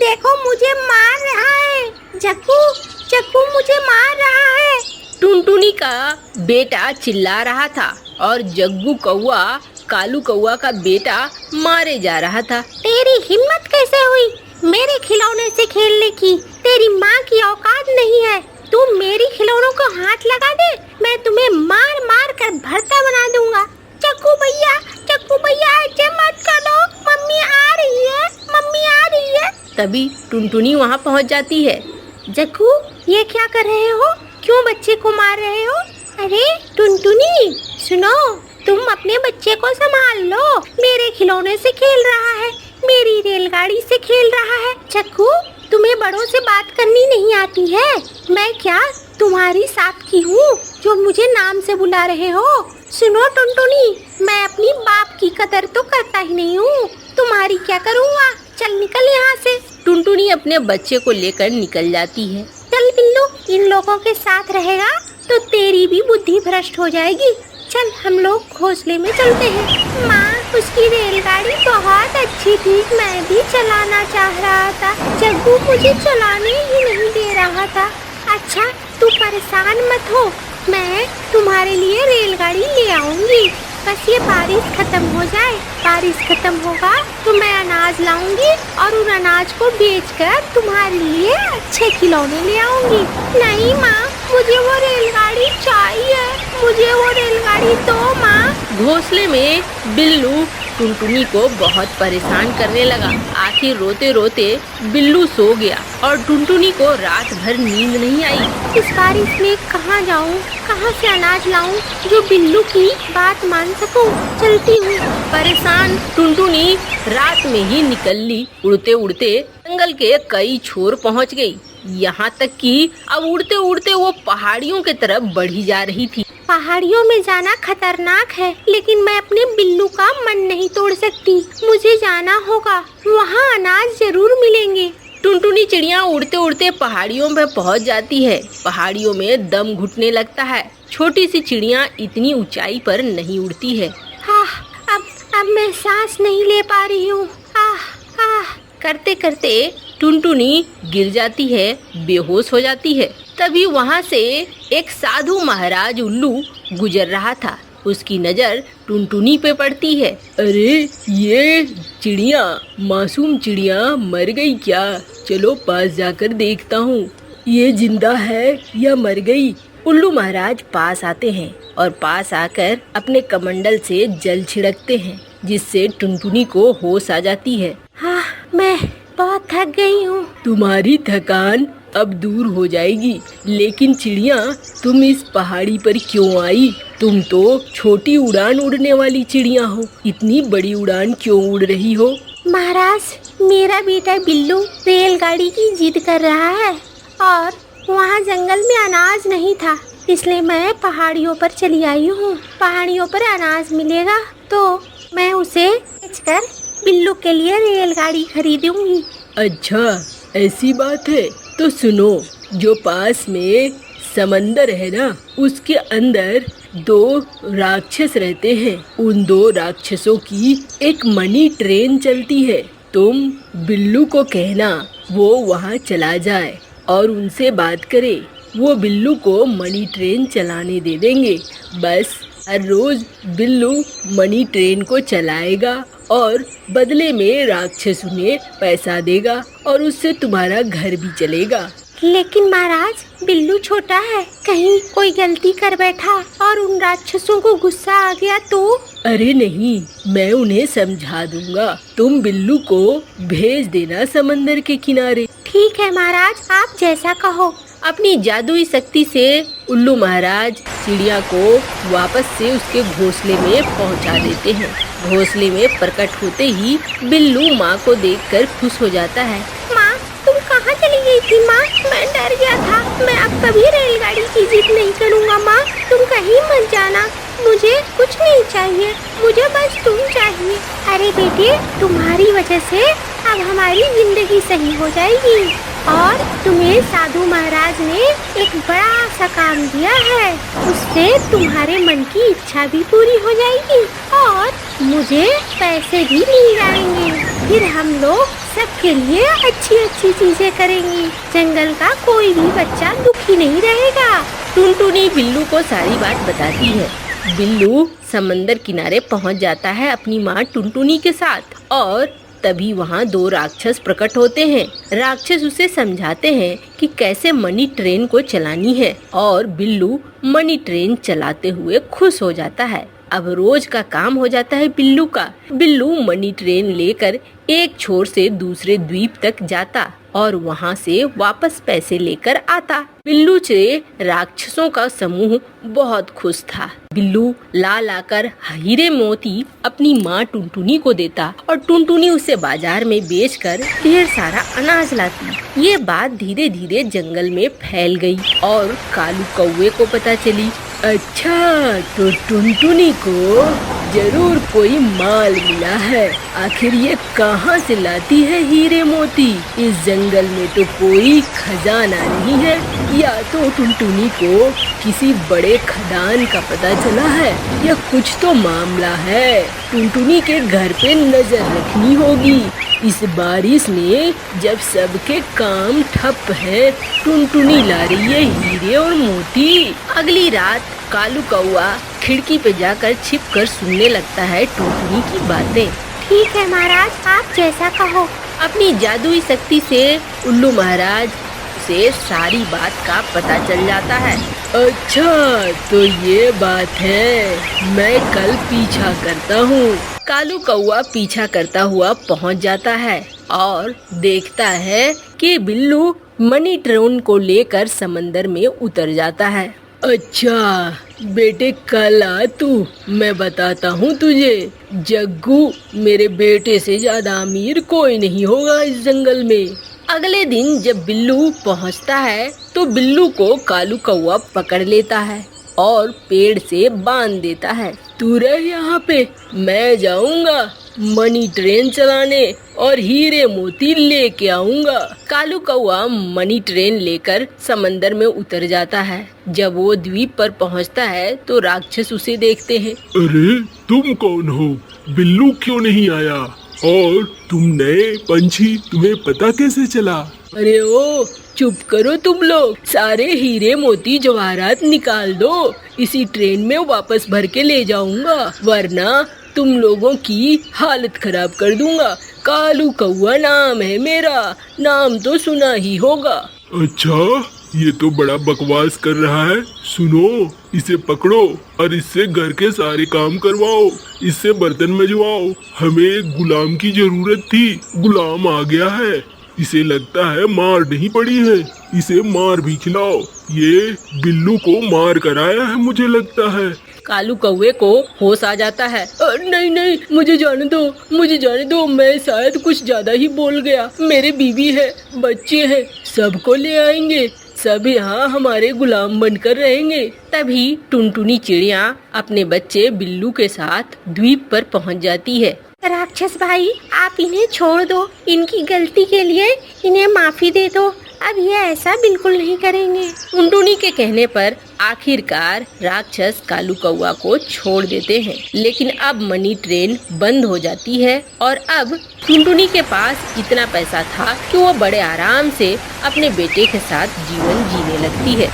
देखो मुझे मार रहा है। जग्गू जग्गू मुझे मार रहा है। टुनटुनी का बेटा चिल्ला रहा था और जग्गू कौआ कालू कौआ का बेटा मारे जा रहा था। तेरी हिम्मत कैसे हुई मेरे खिलौने से खेलने की? तेरी माँ की औकात नहीं है। तू मेरी खिलौनों को हाथ लगा दे, मैं तुम्हें मार मार कर भरता बना दूंगा। जग्गू भैया ऐसे मत करो, मम्मी आ रही है, मम्मी आ रही है। तभी टुनटुनी वहाँ पहुँच जाती है। जग्गू ये क्या कर रहे हो? क्यों बच्चे को मार रहे हो? अरे टुनटुनी सुनो, तुम अपने बच्चे को संभाल लो। मेरे खिलौने से खेल रहा है, मेरी रेलगाड़ी से खेल रहा है। जग्गू तुम्हें बड़ों से बात करनी नहीं आती है? मैं क्या तुम्हारी साथ की हूँ जो मुझे नाम से बुला रहे हो? सुनो टुनटुनी, मैं अपनी बाप की कदर तो करता ही नहीं हूँ, तुम्हारी क्या करूँगा? चल निकल यहाँ से। टुनटुनी अपने बच्चे को लेकर निकल जाती है। चल बिल्लू, इन लोगों के साथ रहेगा तो तेरी भी बुद्धि भ्रष्ट हो जाएगी। चल हम लोग घोंसले में चलते हैं। माँ उसकी रेलगाड़ी बहुत अच्छी थी, मैं भी चलाना चाह रहा था। जग्गू मुझे चलाने ही नहीं दे रहा था। अच्छा तू परेशान मत हो, मैं तुम्हारे लिए रेलगाड़ी ले आऊंगी। बस ये बारिश खत्म हो जाए। बारिश खत्म होगा तो मैं अनाज लाऊंगी और उन अनाज को बेचकर तुम्हारे लिए अच्छे खिलौने ले आऊंगी। नहीं माँ, मुझे वो रेलगाड़ी चाहिए, मुझे वो रेलगाड़ी दो माँ। घोंसले में बिल्लू टुनटुनी को बहुत परेशान करने लगा। आखिर रोते रोते बिल्लू सो गया और टुनटुनी को रात भर नींद नहीं आई। इस बारिश में कहाँ जाऊँ, कहाँ से अनाज लाऊं जो बिल्लू की बात मान सकूं? चलती हूँ। परेशान टुनटुनी रात में ही निकल ली। उड़ते उड़ते जंगल के कई छोर पहुँच गई। यहाँ तक कि अब उड़ते उड़ते वो पहाड़ियों के तरफ बढ़ी जा रही थी। पहाड़ियों में जाना खतरनाक है, लेकिन मैं अपने बिल्लू का मन नहीं तोड़ सकती। मुझे जाना होगा, वहाँ अनाज जरूर मिलेंगे। टुनटुनी चिड़िया उड़ते उड़ते पहाड़ियों में पहुँच जाती है। पहाड़ियों में दम घुटने लगता है। छोटी सी चिड़िया इतनी ऊंचाई पर नहीं उड़ती है। अब मैं सांस नहीं ले पा रही हूँ। करते करते टुनटुनी गिर जाती है, बेहोश हो जाती है। तभी वहाँ से एक साधु महाराज उल्लू गुजर रहा था। उसकी नज़र टुनटुनी पे पड़ती है। अरे ये चिड़िया, मासूम चिड़िया मर गई क्या? चलो पास जाकर देखता हूँ, ये जिंदा है या मर गई। उल्लू महाराज पास आते हैं और पास आकर अपने कमंडल से जल छिड़कते हैं, जिससे टुनटुनी को होश आ जाती है। हाँ, मैं बहुत थक गई हूँ। तुम्हारी थकान अब दूर हो जाएगी, लेकिन चिड़िया तुम इस पहाड़ी पर क्यों आई? तुम तो छोटी उड़ान उड़ने वाली चिड़िया हो, इतनी बड़ी उड़ान क्यों उड़ रही हो? महाराज, मेरा बेटा बिल्लू रेलगाड़ी की जिद कर रहा है और वहाँ जंगल में अनाज नहीं था, इसलिए मैं पहाड़ियों पर चली आई हूँ। पहाड़ियों पर अनाज मिलेगा तो मैं उसे बेचकर बिल्लू के लिए रेलगाड़ी खरीदूंगी। अच्छा ऐसी बात है, तो सुनो, जो पास में समंदर है ना, उसके अंदर 2 राक्षस रहते हैं। उन 2 राक्षसों की एक मनी ट्रेन चलती है। तुम बिल्लू को कहना वो वहाँ चला जाए और उनसे बात करे। वो बिल्लू को मनी ट्रेन चलाने दे देंगे। बस हर रोज बिल्लू मनी ट्रेन को चलाएगा और बदले में राक्षस उन्हें पैसा देगा और उससे तुम्हारा घर भी चलेगा। लेकिन महाराज, बिल्लू छोटा है, कहीं कोई गलती कर बैठा और उन राक्षसों को गुस्सा आ गया तो? अरे नहीं, मैं उन्हें समझा दूंगा। तुम बिल्लू को भेज देना समंदर के किनारे। ठीक है महाराज, आप जैसा कहो। अपनी जादुई शक्ति से उल्लू महाराज चिड़िया को वापस से उसके घोंसले में पहुंचा देते हैं। घोंसले में प्रकट होते ही बिल्लू माँ को देखकर खुश हो जाता है। माँ, तुम कहाँ चली गई थी माँ? मैं डर गया था। मैं अब कभी रेलगाड़ी की जिद नहीं करूँगा माँ, तुम कहीं मत जाना। मुझे कुछ नहीं चाहिए, मुझे बस तुम चाहिए। अरे बेटे, तुम्हारी वजह से अब हमारी जिंदगी सही हो जाएगी और तुम्हें साधु महाराज ने एक बड़ा सा काम दिया है, उससे तुम्हारे मन की इच्छा भी पूरी हो जाएगी और मुझे पैसे भी मिल जाएंगे। फिर हम लोग सबके लिए अच्छी अच्छी चीजें करेंगी। जंगल का कोई भी बच्चा दुखी नहीं रहेगा। टुनटुनी बिल्लू को सारी बात बताती है। बिल्लू समंदर किनारे पहुंच जाता है अपनी माँ टुनटुनी के साथ और तभी वहाँ 2 राक्षस प्रकट होते हैं। राक्षस उसे समझाते हैं कि कैसे मनी ट्रेन को चलानी है और बिल्लू मनी ट्रेन चलाते हुए खुश हो जाता है। अब रोज का काम हो जाता है बिल्लू का। बिल्लू मनी ट्रेन लेकर एक छोर से दूसरे द्वीप तक जाता और वहाँ से वापस पैसे लेकर आता। बिल्लू से राक्षसों का समूह बहुत खुश था। बिल्लू ला लाकर हीरे मोती अपनी माँ टुनटुनी को देता और टुनटुनी उसे बाजार में बेचकर ढेर सारा अनाज लाती। ये बात धीरे धीरे जंगल में फैल गई और कालू कौवे को पता चली। अच्छा, तो टुनटुनी को जरूर कोई माल मिला है। आखिर ये कहाँ से लाती है हीरे मोती? इस जंगल में तो कोई खजाना नहीं है, या तो टुनटुनी को किसी बड़े खदान का पता चला है या कुछ तो मामला है। टुनटुनी के घर पे नजर रखनी होगी। इस बारिश में जब सबके काम ठप है, टुनटुनी ला रही है हीरे और मोती। अगली रात कालू कौवा खिड़की पे जाकर छिपकर सुनने लगता है टुनटुनी की बातें। ठीक है महाराज, आप जैसा कहो। अपनी जादुई शक्ति से उल्लू महाराज से सारी बात का पता चल जाता है। अच्छा, तो ये बात है, मैं कल पीछा करता हूँ। कालू कौवा पीछा करता हुआ पहुँच जाता है और देखता है कि बिल्लू मनी ट्रेन को लेकर समंदर में उतर जाता है। अच्छा बेटे, कल आ तू, मैं बताता हूँ तुझे। जग्गू मेरे बेटे से ज्यादा अमीर कोई नहीं होगा इस जंगल में। अगले दिन जब बिल्लू पहुँचता है तो बिल्लू को कालू कौवा पकड़ लेता है और पेड़ से बांध देता है। तू रह यहाँ पे, मैं जाऊंगा मनी ट्रेन चलाने और हीरे मोती लेके आऊंगा। कालू कौवा मनी ट्रेन लेकर समंदर में उतर जाता है। जब वो द्वीप पर पहुंचता है तो राक्षस उसे देखते हैं। अरे तुम कौन हो? बिल्लू क्यों नहीं आया? और तुम नए पंछी, तुम्हें पता कैसे चला? अरे ओ चुप करो तुम लोग, सारे हीरे मोती जवाहरात निकाल दो। इसी ट्रेन में वापस भर के ले जाऊंगा, वरना तुम लोगों की हालत खराब कर दूंगा। कालू कौवा नाम है मेरा, नाम तो सुना ही होगा। अच्छा, ये तो बड़ा बकवास कर रहा है। सुनो, इसे पकड़ो और इससे घर के सारे काम करवाओ, इससे बर्तन मजवाओ। हमें एक गुलाम की जरूरत थी, गुलाम आ गया है। इसे लगता है मार नहीं पड़ी है, इसे मार भी खिलाओ। ये बिल्लू को मार कर आया है मुझे लगता है। कालू कौवे को होश आ जाता है। नहीं नहीं, मुझे जाने दो, मैं शायद कुछ ज्यादा ही बोल गया। मेरे बीवी है, बच्चे हैं, सबको ले आएंगे, सब यहाँ हमारे गुलाम बनकर रहेंगे। तभी टुनटुनी चिड़िया अपने बच्चे बिल्लू के साथ द्वीप पर पहुँच जाती है। राक्षस भाई, आप इन्हें छोड़ दो, इनकी गलती के लिए इन्हें माफी दे दो। अब ये ऐसा बिल्कुल नहीं करेंगे। टुनटुनी के कहने पर आखिरकार राक्षस कालू कौवा को छोड़ देते हैं। लेकिन अब मनी ट्रेन बंद हो जाती है और अब टुनटुनी के पास इतना पैसा था कि वो बड़े आराम से अपने बेटे के साथ जीवन जीने लगती है।